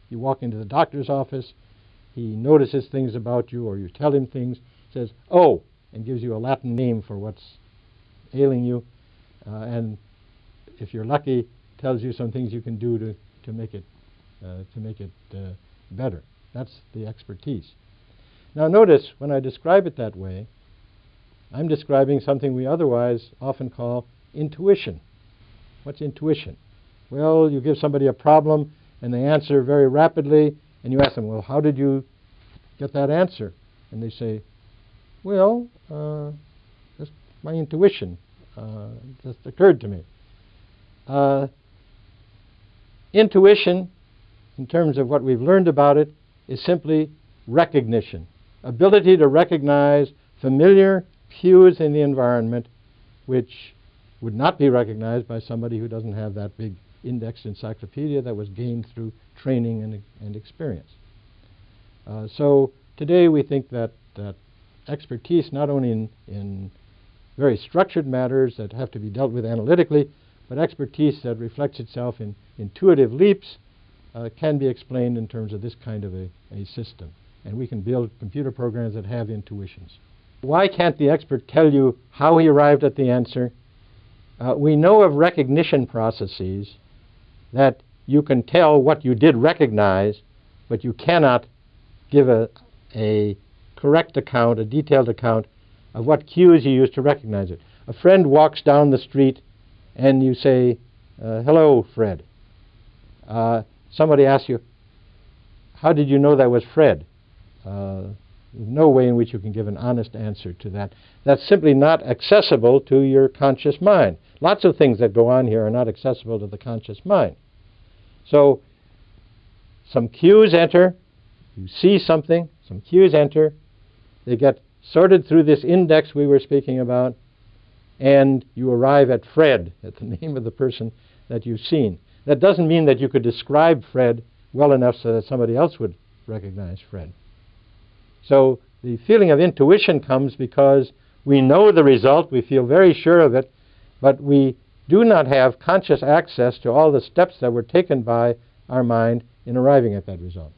You walk into the doctor's office, he notices things about you, or you tell him things, says, "Oh," and gives you a Latin name for what's ailing you, and if you're lucky, tells you some things you can do to make it better. That's the expertise. Now notice, when I describe it that way, I'm describing something we otherwise often call intuition. What's intuition? Well, you give somebody a problem, and they answer very rapidly, and you ask them, "Well, how did you get that answer?" And they say, "Well, that's my intuition. Just occurred to me." Intuition, in terms of what we've learned about it, is simply recognition. Ability to recognize familiar cues in the environment which would not be recognized by somebody who doesn't have that big indexed encyclopedia that was gained through training and experience. So today we think that expertise, not only in very structured matters that have to be dealt with analytically, but expertise that reflects itself in intuitive leaps, can be explained in terms of this kind of a system. And we can build computer programs that have intuitions. Why can't the expert tell you how he arrived at the answer? We know of recognition processes that you can tell what you did recognize, but you cannot give a correct account, a detailed account of what cues you used to recognize it. A friend walks down the street and you say, "Hello, Fred." Somebody asks you, "How did you know that was Fred?" There's no way in which you can give an honest answer to that. That's simply not accessible to your conscious mind. Lots of things that go on here are not accessible to the conscious mind. So some cues enter, you see something, some cues enter, they get sorted through this index we were speaking about, and you arrive at Fred, at the name of the person that you've seen. That doesn't mean that you could describe Fred well enough so that somebody else would recognize Fred. So the feeling of intuition comes because we know the result, we feel very sure of it, but we do not have conscious access to all the steps that were taken by our mind in arriving at that result.